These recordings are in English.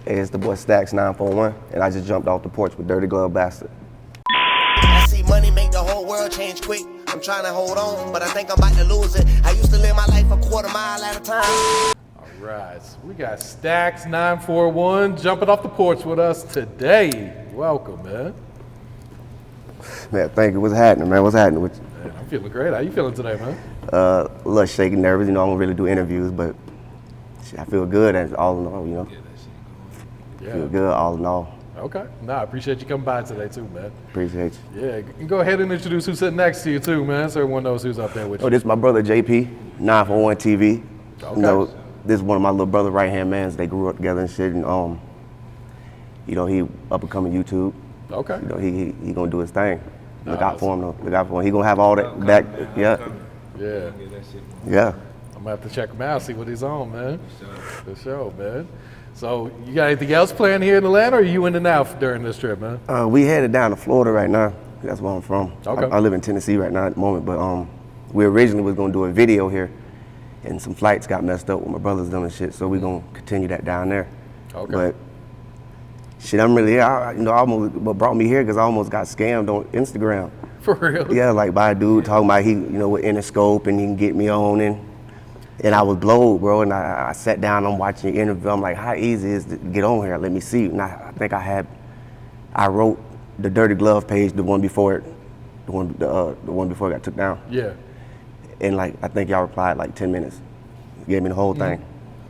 Hey, it's the boy Stacks941, and I just jumped off the porch with Dirty Glove Bastard. I see money make the whole world change quick. I'm trying to hold on, but I think I'm about to lose it. I used to live my life a quarter mile at a time. All right, so we got Stacks941 jumping off the porch with us today. Welcome, man. Man, thank you. What's happening, man? What's happening with you? Man, I'm feeling great. How you feeling today, man? A little shaky, nervous. You know, I don't really do interviews, but shit, I feel good as all in all, you know. Yeah. Feel good all in all. Okay. I appreciate you coming by today too, man. Appreciate you. Yeah, you can go ahead and introduce who's sitting next to you too, man, so everyone knows who's up there with you. Oh, this is my brother JP, 941 TV. Okay. You know, this is one of my little brother right-hand mans. They grew up together and shit, and you know, he up and coming YouTube. Okay. You know, he gonna do his thing. Look Nah, out for him though. Look out for him. He gonna have all that back. Yeah. Yeah. Yeah. I'm gonna have to check him out, see what he's on, man. For sure, man. So, you got anything else planned here in Atlanta, or are you in and out during this trip, man? We headed down to Florida right now. That's where I'm from. Okay. I live in Tennessee right now at the moment, but we originally was gonna do a video here, and some flights got messed up with my brothers done and shit, so we gonna continue that down there. Okay. But shit, I'm really, what brought me here, because I almost got scammed on Instagram. For real? Yeah, like by a dude talking about he, you know, with Interscope and he can get me on, and I was blowed, bro, and I sat down, I'm watching the interview, I'm like, how easy is it to get on here? Let me see. And I think I wrote the Dirty Glove page, the one before it got took down. Yeah. And like, I think y'all replied like 10 minutes. Gave me the whole thing.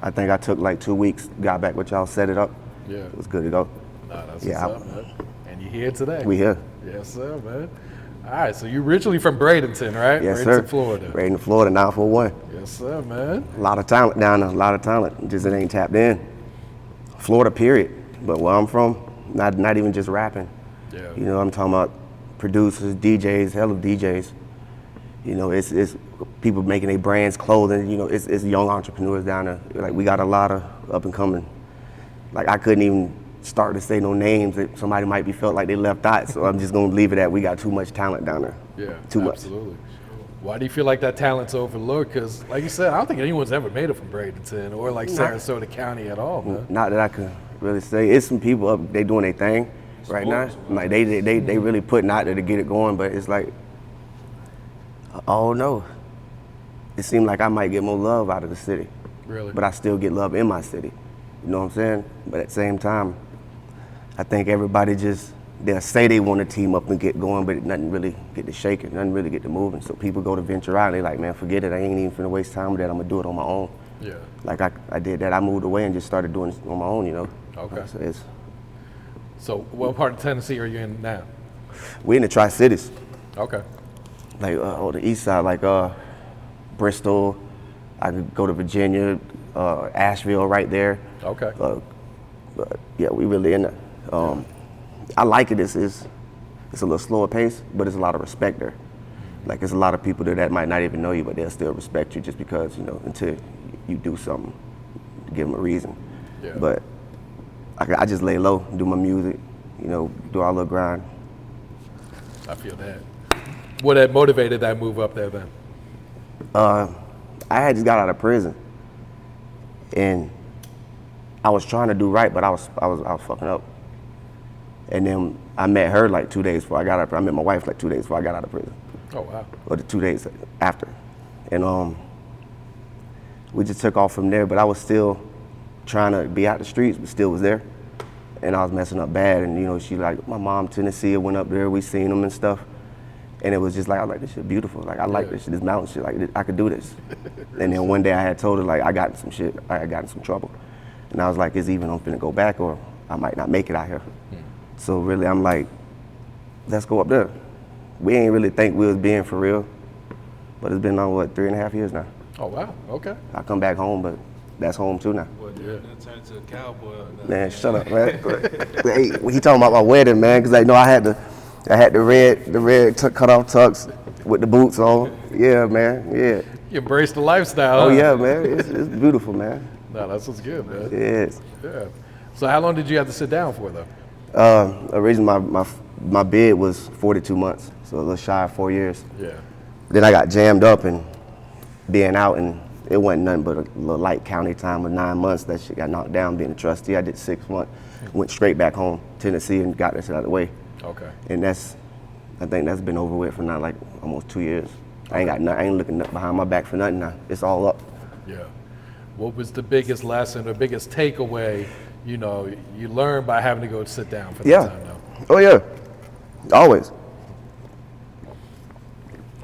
I think I took like 2 weeks, got back with y'all, set it up. Yeah. It was good to go. Nah, that's Yeah, what's up, man. And you're here today. We here. Yes, sir, man. All right, so you're originally from Bradenton, right? Yes, Bradenton, sir. Florida. Bradenton, Florida, 941. Yes, sir, man. A lot of talent down there, a lot of talent. Just it ain't tapped in. Florida, period. But where I'm from, not even just rapping. Yeah. You know, I'm talking about producers, DJs, hell of DJs. You know, it's people making their brands, clothing. You know, it's young entrepreneurs down there. Like, we got a lot of up and coming. Like, I couldn't even start to say no names that somebody might be felt like they left out. So I'm just gonna leave it at we got too much talent down there. Yeah, Too much. absolutely. Why do you feel like that talent's overlooked? Because, like you said, I don't think anyone's ever made it from Bradenton or like Sarasota County at all, man. Not that I could really say. It's some people up, they doing their thing right now. Like they really putting out there to get it going, but it's like, oh no. It seemed like I might get more love out of the city. Really? But I still get love in my city. You know what I'm saying? But at the same time, I think everybody they'll say they want to team up and get going, but nothing really get to shaking, nothing really get to moving. So people go to venture out and they like, man, forget it. I ain't even finna waste time with that. I'm gonna do it on my own. Yeah. Like I did that. I moved away and just started doing it on my own, you know? Okay. So So what part of Tennessee are you in now? we in the Tri-Cities, Okay. like on the east side, like Bristol. I could go to Virginia, Asheville right there. Okay. But yeah, we really in there. I like it. It's a little slower pace, but it's a lot of respect there. Like, there's a lot of people there that might not even know you, but they'll still respect you just because, you know, until you do something to give them a reason. Yeah. But I just lay low, do my music, you know, do our little grind. I feel that. What had motivated that move up there then? I had just got out of prison, and I was trying to do right, but I was fucking up. And then I met her like 2 days before I got out of prison. I met my wife like 2 days before I got out of prison. Oh, wow. Or the 2 days after. And we just took off from there, but I was still trying to be out the streets, but still was there. And I was messing up bad, and you know, she like, my mom, Tennessee, went up there, we seen them and stuff. And it was just like, I was like, this shit beautiful. Like, I like this shit, this mountain shit, like, I could do this. And then one day I had told her, like, I got in some shit, I got in some trouble. And I was like, it's even I'm finna go back or I might not make it out here. So really, I'm like, let's go up there. We ain't really think we was being for real, but it's been on, what, 3.5 years now. Oh, wow. Okay. I come back home, but that's home too now. Boy, yeah. Turn to a cowboy. Man, shut up, man. Hey, he talking about my wedding, man, because I know I had the red cut off tux with the boots on. Yeah, man, yeah. You embrace the lifestyle. Oh huh? yeah, man, it's beautiful, man. No, that's what's good, man. It is. Yeah. So how long did you have to sit down for, though? Originally, my bid was 42 months, so a little shy of 4 years. Yeah. Then I got jammed up and being out and It wasn't nothing but a little light county time of 9 months. That shit got knocked down being a trustee. I did 6 months, went straight back home, Tennessee, and got that shit out of the way. Okay. And I think that's been over with for now like almost 2 years. I ain't looking behind my back for nothing now. It's all up. Yeah. What was the biggest lesson or biggest takeaway, you learned by having to go sit down for that time now? Oh yeah, always.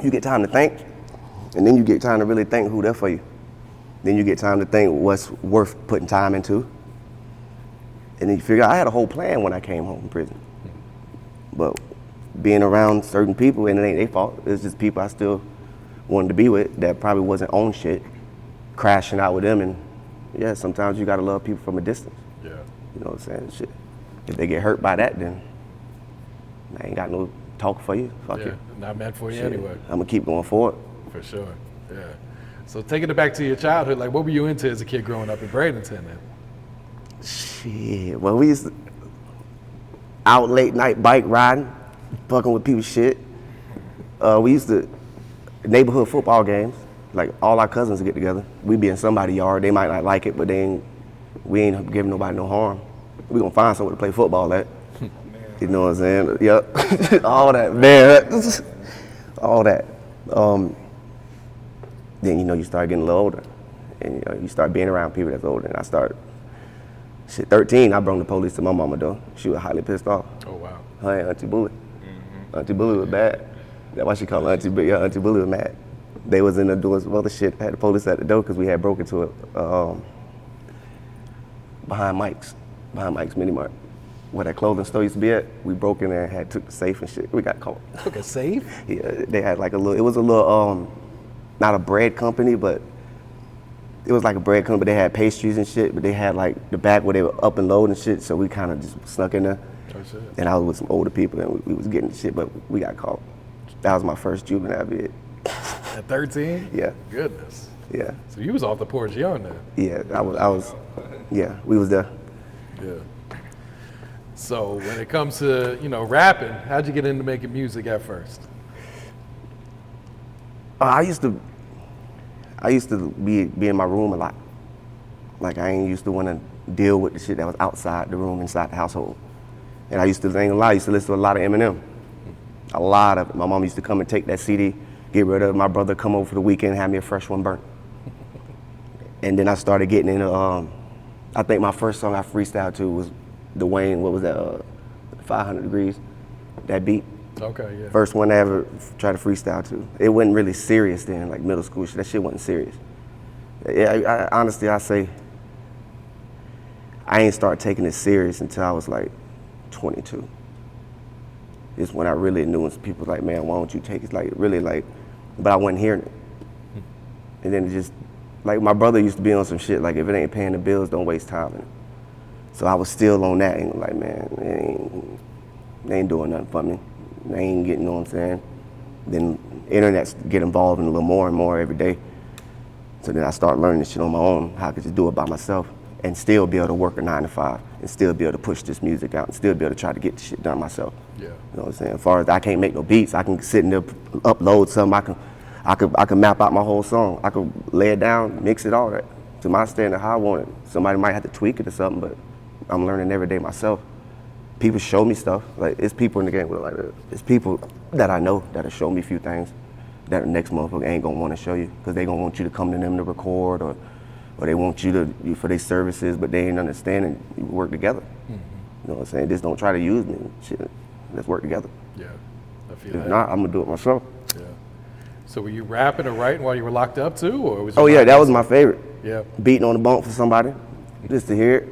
You get time to think, and then you get time to really think who there for you. Then you get time to think what's worth putting time into. And then you figure out I had a whole plan when I came home from prison. But being around certain people, and it ain't their fault, it's just people I still wanted to be with that probably wasn't on shit, crashing out with them. And yeah, sometimes you gotta love people from a distance. Yeah. You know what I'm saying? Shit. If they get hurt by that, then I ain't got no talk for you. Fuck you. Not meant for you Shit. anyway. I'm gonna keep going forward. For sure. Yeah. So taking it back to your childhood, like what were you into as a kid growing up in Bradenton then? Shit. Well, we used to out late night bike riding, fucking with people's shit. We used to neighborhood football games. Like all our cousins would get together. We'd be in somebody's yard. They might not like it, but we ain't giving nobody no harm. We gonna find somewhere to play football at. You know what I'm saying? Yep. All that, man. All that. Then you start getting a little older, and you start being around people that's older. And I started. 13, I brought the police to my mama though. She was highly pissed off. Oh wow. Her and Auntie Bully. Auntie Bully was bad. That's why she called her Auntie Bully. Yeah, Auntie Bully was mad. They was in there doing some other shit. Had the police at the door because we had broke into it behind Mike's Mini Mart, where that clothing store used to be at. We broke in there and took the safe and shit. We got caught. Took a safe? Yeah, they had like it was a little, not a bread company, but it was like a bread company. They had pastries and shit, but they had like the back where they were up and load and shit, so we kind of just snuck in there. Oh shit. And I was with some older people and we was getting the shit, but we got caught. That was my first juvenile bid. At 13? Yeah. Goodness. Yeah. So you was off the porch young then? Yeah, I was, yeah, we was there. Yeah. So when it comes to, rapping, how'd you get into making music at first? I used to be in my room a lot. Like I ain't used to want to deal with the shit that was outside the room, inside the household. And I used to listen to a lot of Eminem. A lot of it. My mom used to come and take that CD, get rid of it. My brother come over for the weekend, have me a fresh one burnt. And then I started getting into, I think my first song I freestyled to was Dwayne, what was that, 500 Degrees, that beat. Okay, yeah. First one I ever tried to freestyle to. It wasn't really serious then, like middle school shit. That shit wasn't serious. Yeah, honestly, I say I ain't start taking it serious until I was like 22. It's when I really knew, and people was like, man, why don't you take it? Like, really, like, but I wasn't hearing it. And then it just, like, my brother used to be on some shit, like, if it ain't paying the bills, don't waste time in it. So I was still on that, and like, man, they ain't doing nothing for me. They ain't getting, you know what I'm saying? Then internets get involved in a little more and more every day. So then I start learning this shit on my own, how I could just do it by myself and still be able to work a 9 to 5 and still be able to push this music out and still be able to try to get the shit done myself. Yeah. You know what I'm saying? As far as I can't make no beats, I can sit in there, upload something, I can map out my whole song. I can lay it down, mix it, all that to my standard, how I want it. Somebody might have to tweak it or something, but I'm learning every day myself. People show me stuff. Like, it's people in the game with like that. It's people that I know that'll show me a few things that the next motherfucker ain't gonna want to show you because they gonna want you to come to them to record or they want you to for their services, but they ain't understanding you work together. Mm-hmm. You know what I'm saying? Just don't try to use me. Shit, let's work together. Yeah, I feel If that. not, I'm gonna do it myself. Yeah. So were you rapping or writing while you were locked up too, or was? Oh yeah, that was my favorite. Yeah. Beating on the bunk for somebody, just to hear it.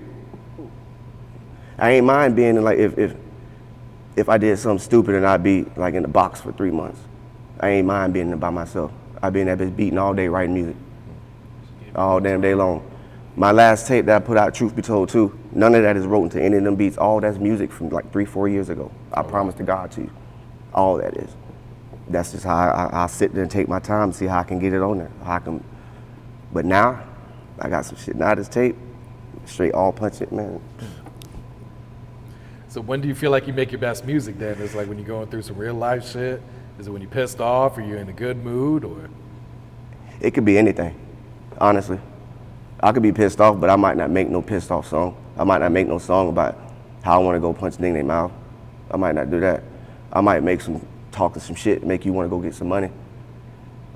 I ain't mind being in, like, if I did something stupid and I'd be like in the box for 3 months. I ain't mind being there by myself. I'd be in that bitch beating all day, writing music. All damn day long. My last tape that I put out, Truth Be Told 2, none of that is wrote into any of them beats. All that's music from like 3-4 years ago. I promise to God to you. All that is. That's just how I sit there and take my time and see how I can get it on there. But now, I got some shit. Now this tape, straight all punch it, man. So when do you feel like you make your best music then? Is it like when you're going through some real life shit? Is it when you're pissed off or you're in a good mood or? It could be anything. honestly. I could be pissed off, but I might not make no pissed off song. I might not make no song about how I want to go punch a nigga in their mouth. I might not do that. I might make some talking some shit, make you want to go get some money.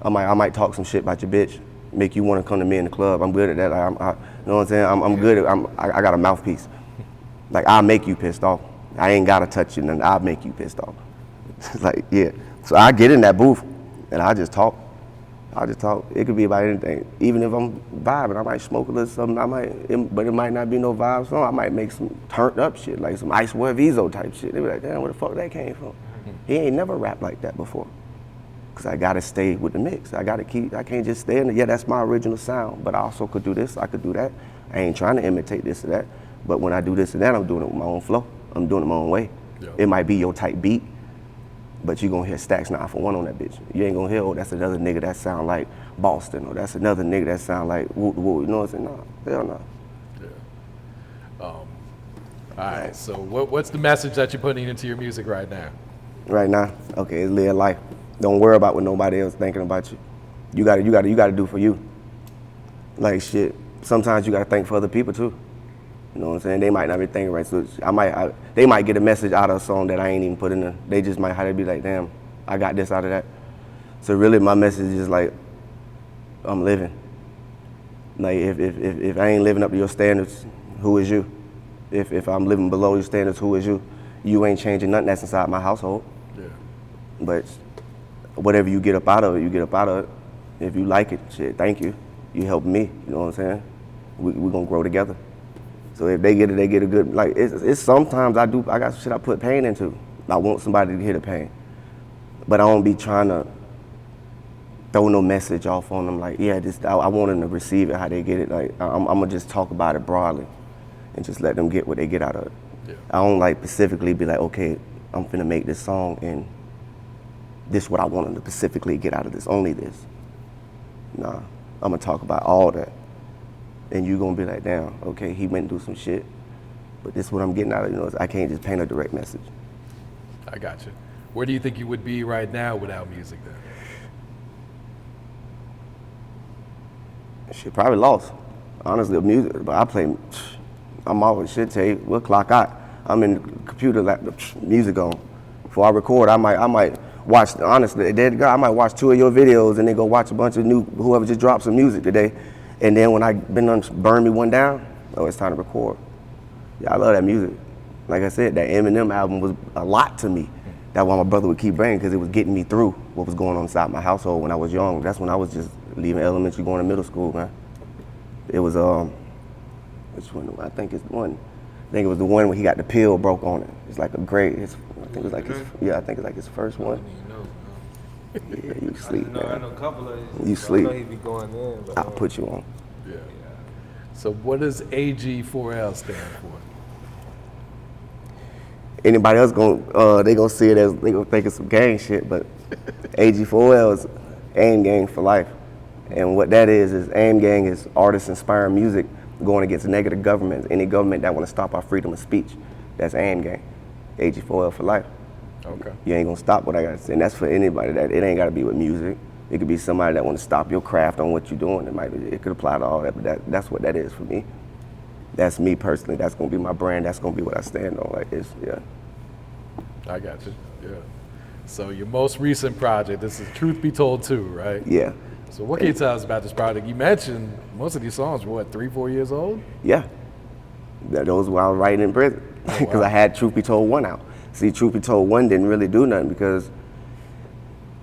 I might talk some shit about your bitch, make you want to come to me in the club. I'm good at that. Like, you know what I'm saying? I'm good at. I got a mouthpiece. Like, I'll make you pissed off. I ain't gotta touch you, and I'll make you pissed off. Like, yeah. So I get in that booth, and I just talk. It could be about anything. Even if I'm vibing, I might smoke a little something. But it might not be no vibe song. I might make some turned up shit, like some Ice Boy Vizo type shit. They be like, damn, where the fuck that came from? He ain't never rapped like that before. Cause I gotta stay with the mix. I can't just stay in it. Yeah, that's my original sound, but I also could do this, I could do that. I ain't trying to imitate this or that. But when I do this and that, I'm doing it with my own flow. I'm doing it my own way. Yeah. It might be your type beat, but you gonna hear Stacks941 on that bitch. You ain't gonna hear, oh, that's another nigga that sound like Boston, or that's another nigga that sound like woo woo. You know what I'm saying? No, hell no. Yeah. All right, so what's the message that you're putting into your music right now? Right now, okay, it's live life. Don't worry about what nobody else thinking about you. You gotta do for you. Like shit, sometimes you gotta think for other people too. You know what I'm saying? They might not be thinking right. So they might get a message out of a song that I ain't even put in there. They just might have to be like, damn, I got this out of that. So really my message is like, I'm living. Like if I ain't living up to your standards, who is you? If I'm living below your standards, who is you? You ain't changing nothing that's inside my household. Yeah. But whatever you get up out of it, you get up out of it. If you like it, shit, thank you. You help me, you know what I'm saying? We gonna grow together. So if they get it, they get a good, like, it's sometimes I got shit I put pain into. I want somebody to hear the pain. But I don't be trying to throw no message off on them like, yeah, I want them to receive it how they get it. Like, I'm gonna just talk about it broadly and just let them get what they get out of it. Yeah. I don't like specifically be like, okay, I'm finna make this song and this is what I want them to specifically get out of this, only this. Nah, I'm gonna talk about all that. And you gonna be like, damn, okay, he went and do some shit, but this is what I'm getting out of it. You know, I can't just paint a direct message. I got you. Where do you think you would be right now without music then? Shit, probably lost. Honestly, music, but I'm always shit tell you, we'll clock out. I'm in the computer, music on. Before I record, I might watch, honestly, I might watch 2 of your videos and then go watch a bunch of whoever just dropped some music today. And then when I burn me one down, oh, it's time to record. Yeah, I love that music. Like I said, that Eminem album was a lot to me. That's why my brother would keep bringing, because it was getting me through what was going on inside my household when I was young. That's when I was just leaving elementary, going to middle school, man. It was, which one? I think it's the one. I think it was the one where he got the pill broke on it. It's like a great, I think it was like I think it's like his first one. Yeah, you sleep, man. I know a couple of you sleep. I know he be going in, but I'll put you on. Yeah. So what does AG4L stand for? Anybody else they gonna see it as, they gonna think it's some gang shit, but AG4L is AIM Gang for life. And what that is AIM Gang is artists inspiring music going against negative governments, any government that wanna stop our freedom of speech. That's AIM Gang. AG4L for life. Okay. You ain't gonna stop what I gotta say. And that's for anybody. That it ain't gotta be with music. It could be somebody that wanna stop your craft on what you're doing. It could apply to all that, but that's what that is for me. That's me personally. That's gonna be my brand. That's gonna be what I stand on. Like this, yeah. I got you. Yeah. So your most recent project, this is Truth Be Told 2, right? Yeah. So what can you tell us about this project? You mentioned most of these songs were what, 3-4 years old? Yeah. Those were I was writing in prison because I had Truth Be Told 1 out. See, Truth Be Told 1 didn't really do nothing because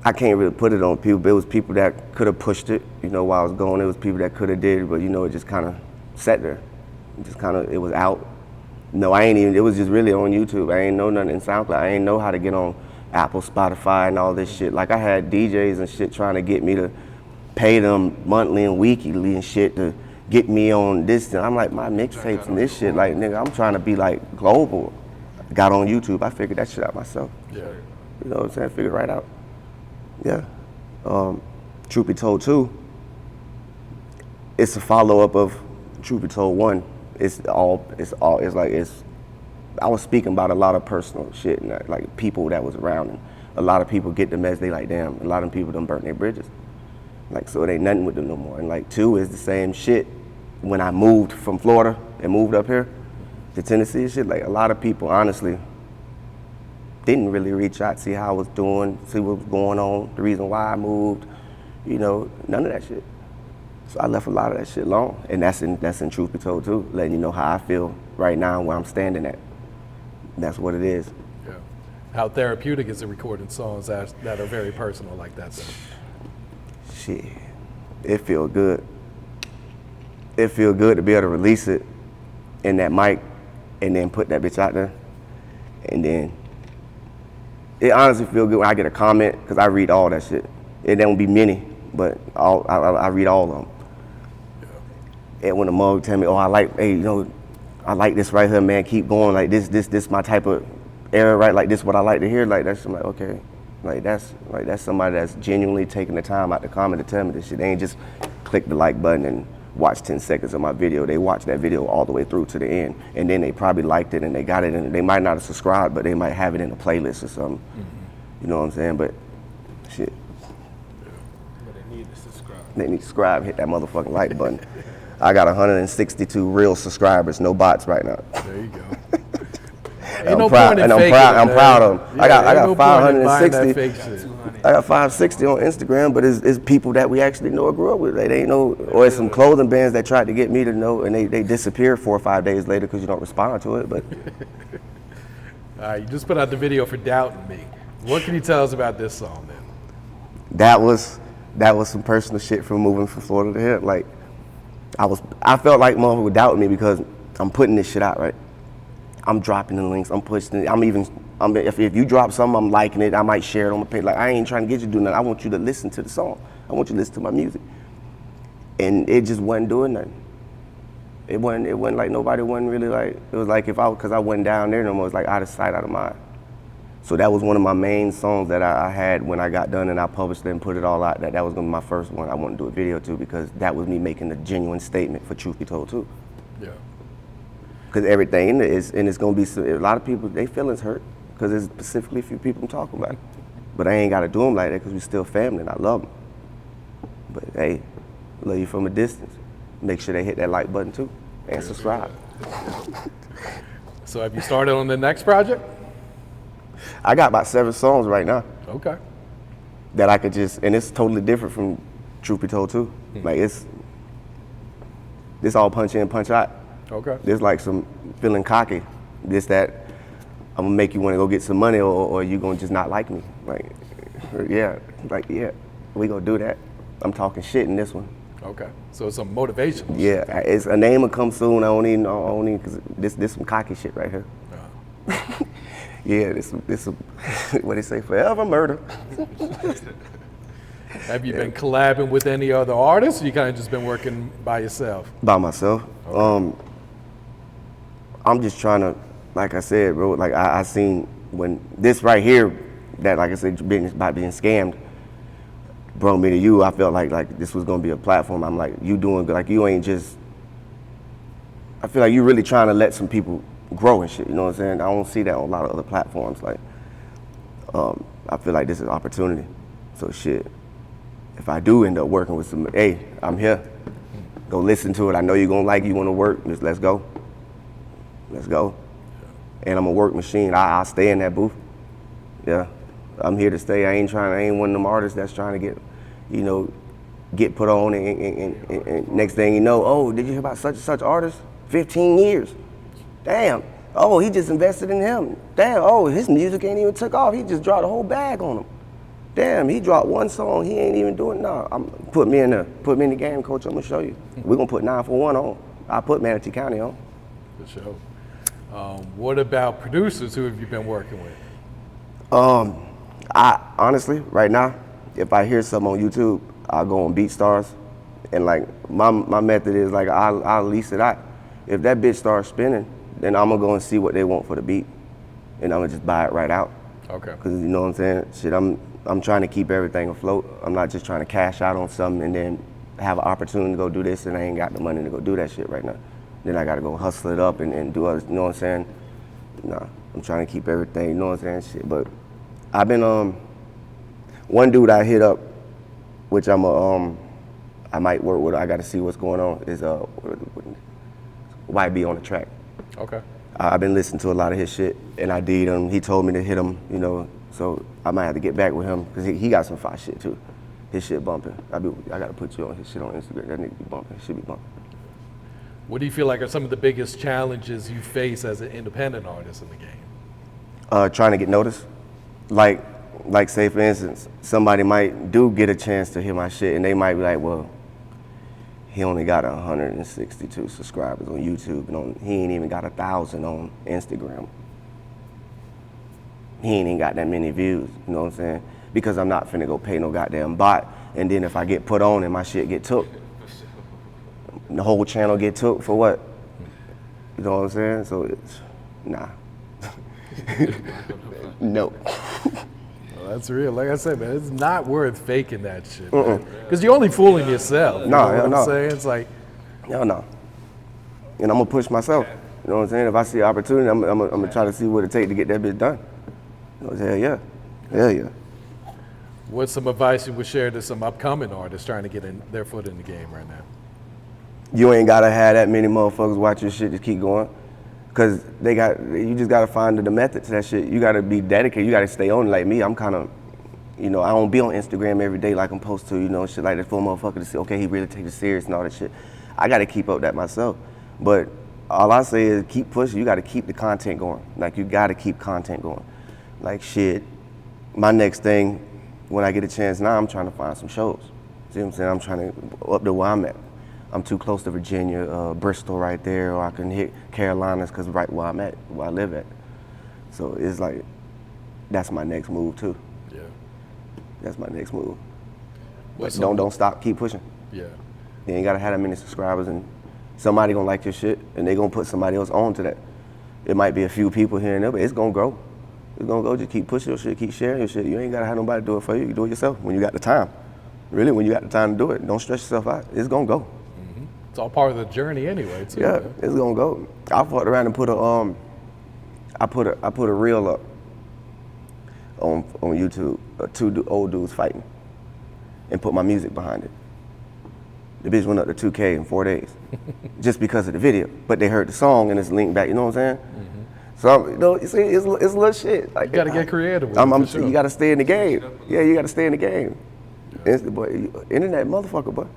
I can't really put it on people. But it was people that could have pushed it, you know, while I was going. It was people that could have did it, but you know, it just kind of sat there. It was out. No, it was just really on YouTube. I ain't know nothing in SoundCloud. I ain't know how to get on Apple, Spotify, and all this shit. Like I had DJs and shit trying to get me to pay them monthly and weekly and shit to get me on this. And I'm like, my mixtapes and this shit, like, nigga, I'm trying to be like global. Got on YouTube, I figured that shit out myself. Yeah. You know what I'm saying? Figured it right out. Yeah. Truth Be Told 2, it's a follow-up of Truth Be Told 1. I was speaking about a lot of personal shit and like people that was around, and a lot of people get the message, they like, damn, a lot of people done burnt their bridges. Like, so it ain't nothing with them no more. And like 2 is the same shit. When I moved from Florida and moved up here to Tennessee and shit, like a lot of people honestly didn't really reach out, see how I was doing, see what was going on, the reason why I moved, you know, none of that shit. So I left a lot of that shit alone. And that's in Truth Be Told too, letting you know how I feel right now and where I'm standing at. That's what it is. Yeah. How therapeutic is it recording songs that are very personal like that? Though? Shit, it feel good. It feel good to be able to release it in that mic and then put that bitch out there. And then it honestly feel good when I get a comment, because I read all that shit. It don't be many, but I read all of them. Yeah. And when a mug tell me, oh, I like this right here, man, keep going, like this my type of era, right? Like this what I like to hear, like that's, I'm like, okay. Like that's somebody that's genuinely taking the time out to comment to tell me this shit. They ain't just click the like button and watch 10 seconds of my video. They watch that video all the way through to the end, and then they probably liked it and they got it, and they might not have subscribed, but they might have it in a playlist or something. Mm-hmm. You know what I'm saying? But shit. But they need to subscribe. They need to subscribe, hit that motherfucking like button. I got 162 real subscribers, no bots right now. There you go. I'm proud of them. Yeah, I got 560. I got 560 on Instagram, but it's people that we actually know or grew up with. They ain't know, or it's some clothing bands that tried to get me to know, and they disappear 4 or 5 days later because you don't respond to it. But you just put out the video for Doubting Me. What can you tell us about this song then? That was some personal shit from moving from Florida to here. Like I felt like motherfucker would doubt me because I'm putting this shit out, right? I'm dropping the links, I'm pushing it, if you drop something, I'm liking it, I might share it on my page. Like, I ain't trying to get you to do nothing. I want you to listen to the song. I want you to listen to my music. And it just wasn't doing nothing. It wasn't like nobody wasn't really like, it was like because I wasn't down there no more, it was like out of sight, out of mind. So that was one of my main songs that I had when I got done and I published it and put it all out. That was gonna be my first one I wanted to do a video to, because that was me making a genuine statement for Truth Be Told too. Yeah. Because everything in it is, and it's gonna be, a lot of people, they feelings hurt, because there's specifically a few people I'm talking about. But I ain't gotta do them like that, because we still family and I love them. But hey, love you from a distance. Make sure they hit that like button too, and subscribe. So have you started on the next project? I got about 7 songs right now. Okay. That I could just, and it's totally different from Truth Be Told too. Like this all punch in, punch out. Okay. There's like some feeling cocky. This that I'm gonna make you want to go get some money, or you gonna just not like me. Like, yeah, we gonna do that. I'm talking shit in this one. Okay. So it's some motivation. Yeah, it's a name will come soon. I don't even because this some cocky shit right here. Yeah, this what they say, forever murder. Have you been collabing with any other artists, or you kind of just been working by yourself? By myself. Okay. I'm just trying to, like I said, bro, like I seen when this right here, that like I said, about being scammed, brought me to you. I felt like this was gonna be a platform. I'm like, you doing good. Like, you ain't just, I feel like you really trying to let some people grow and shit, you know what I'm saying? I don't see that on a lot of other platforms. Like, I feel like this is opportunity. So shit, if I do end up working with some, hey, I'm here. Go listen to it. I know you're gonna like it, you wanna work, just let's go. Let's go. And I'm a work machine. I'll stay in that booth. Yeah, I'm here to stay. I ain't one of them artists that's trying to get put on and next thing you know, oh, did you hear about such and such artist? 15 years. Damn. Oh, he just invested in him. Damn. Oh, his music ain't even took off. He just dropped a whole bag on him. Damn, he dropped one song. He ain't even doing no. Put me in the game, coach. I'm gonna show you. We're gonna put 941 on. I put Manatee County on. For sure. What about producers? Who have you been working with? I honestly, right now, if I hear something on YouTube, I'll go on BeatStars, and like my method is like I'll lease it out. If that bitch starts spinning, then I'm gonna go and see what they want for the beat, and I'm gonna just buy it right out. Okay. Cause you know what I'm saying? Shit, I'm trying to keep everything afloat. I'm not just trying to cash out on something and then have an opportunity to go do this, and I ain't got the money to go do that shit right now. Then I gotta go hustle it up and do other, you know what I'm saying? Nah, I'm trying to keep everything, you know what I'm saying? Shit, but I've been, one dude I hit up which I might work with. I got to see what's going on. Is YB on the track. Okay. I've been listening to a lot of his shit, and I did him. He told me to hit him, you know. So I might have to get back with him because he got some fire shit too. His shit bumping. I gotta put you on his shit on Instagram. That nigga be bumping. His shit be bumping. What do you feel like are some of the biggest challenges you face as an independent artist in the game? Trying to get noticed. Like say for instance, somebody might get a chance to hear my shit, and they might be like, well, he only got 162 subscribers on YouTube, and he ain't even got 1,000 on Instagram. He ain't even got that many views, you know what I'm saying? Because I'm not finna go pay no goddamn bot, and then if I get put on and my shit get took, the whole channel get took for what? You know what I'm saying? So it's, nah. No. Well, that's real. Like I said, man, it's not worth faking that shit, man. Because you're only fooling yourself. You know what I'm saying? It's like, hell no. And I'm gonna push myself. You know what I'm saying? If I see an opportunity, I'm gonna try to see what it take to get that bitch done. You know, hell yeah. Hell yeah. what's some advice you would share to some upcoming artists trying to get their foot in the game right now? You ain't gotta have that many motherfuckers watch your shit, just keep going. Cause you just gotta find the method to that shit. You gotta be dedicated, you gotta stay on it. Like me, I'm kinda, I don't be on Instagram every day like I'm supposed to, shit like that for a motherfucker to say, okay, he really takes it serious and all that shit. I gotta keep up that myself. But all I say is keep pushing, you gotta keep the content going. Like you gotta keep content going. Like shit, my next thing, when I get a chance now, I'm trying to find some shows. See what I'm saying? I'm trying to up to where I'm at. I'm too close to Virginia, Bristol right there, or I can hit Carolinas because right where I'm at, where I live at. So it's like, that's my next move too. Yeah. That's my next move. But don't stop, keep pushing. Yeah. You ain't gotta have that many subscribers, and somebody gonna like your shit, and they gonna put somebody else on to that. It might be a few people here and there, but it's gonna grow. It's gonna go, just keep pushing your shit, keep sharing your shit. You ain't gotta have nobody do it for you, you do it yourself when you got the time. Really, when you got the time to do it, don't stress yourself out, it's gonna go. It's all part of the journey anyway, too. Yeah, man. it's gonna go. I fucked around and put I put a reel up on YouTube, two old dudes fighting, and put my music behind it. The bitch went up to 2K in 4 days, just because of the video. But they heard the song and it's linked back. You know what I'm saying? So you see, it's little shit. Like, You got to get creative with it, for sure. You got to stay in the game. Yeah, you got to stay in the game. Internet motherfucker, boy.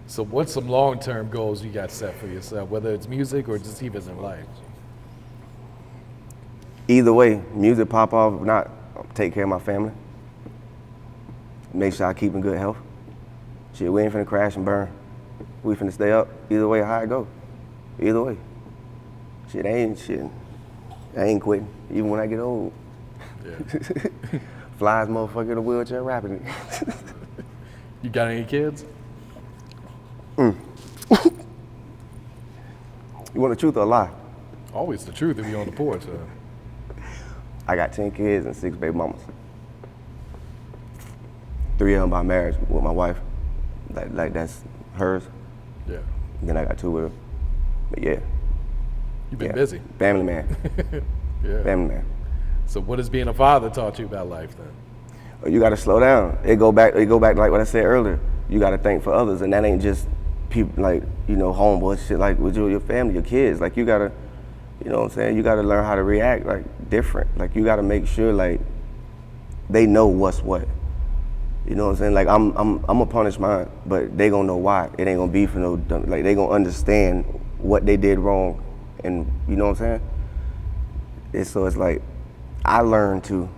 So what's some long-term goals you got set for yourself, whether it's music or just even in life? Either way, music pop off, if not, take care of my family. Make sure I keep in good health. Shit, we ain't finna crash and burn. We finna stay up. Either way, how it go. Either way. Shit, I ain't quitting, even when I get old. Yeah. Flies motherfucker in a wheelchair rapping. You got any kids? You want the truth or a lie? Always the truth if you're on the porch. Huh? I got 10 kids and 6 baby mamas. 3 of them by marriage with my wife. Like that's hers. Yeah. And then I got 2 with her. But yeah. You've been busy. Family man. Yeah. Family man. So what has being a father taught you about life then? You gotta slow down. It go back to like what I said earlier. You gotta think for others, and that ain't just people like, homeboys, shit like with your family, your kids. Like you gotta, you know what I'm saying? You gotta learn how to react like different. Like you gotta make sure like they know what's what. You know what I'm saying? Like I'm gonna punish mine, but they gonna know why. It ain't gonna be for no dumb, like they gonna understand what they did wrong, and you know what I'm saying? So it's like I learned to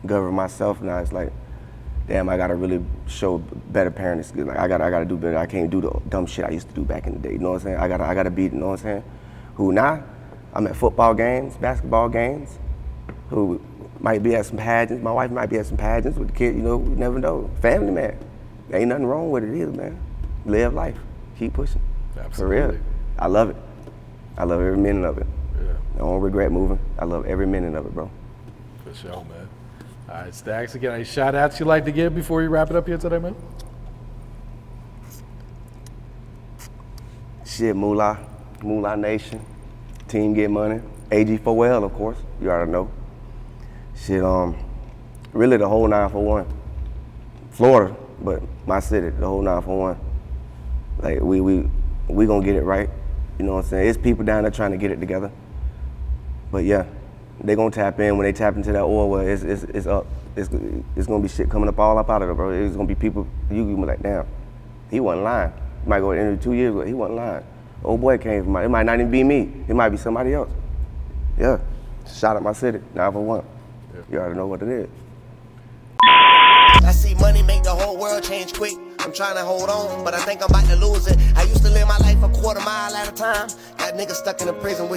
govern myself now. It's like, damn, I gotta really show better parenting skills. Like I gotta do better. I can't do the dumb shit I used to do back in the day. You know what I'm saying? I gotta be, you know what I'm saying? Who now? I'm at football games, basketball games. Who might be at some pageants. My wife might be at some pageants with the kid. We never know. Family man. There ain't nothing wrong with it either, man. Live life. Keep pushing. Absolutely. For real. I love it. I love every minute of it. Yeah. I don't regret moving. I love every minute of it, bro. For sure, man. All right, Stacks, again, any shout-outs you'd like to give before you wrap it up here today, man? Shit, Moolah Nation, Team Get Money, AG4L, of course, you already know. Shit, really the whole 941. Florida, but my city, the whole 941. Like we gonna get it right. You know what I'm saying? It's people down there trying to get it together. But yeah, they gonna tap in. When they tap into that oil well, it's up. It's gonna be shit coming up all up out of it, bro. It's gonna be people, you gonna be like, damn, he wasn't lying. You might go to interview 2 years ago, he wasn't lying. Old boy came from it might not even be me. It might be somebody else. Yeah, shout out my city, 941. You already know what it is. I see money make the whole world change quick. I'm trying to hold on, but I think I'm about to lose it. I used to live my life a quarter mile at a time. Got niggas stuck in the prison with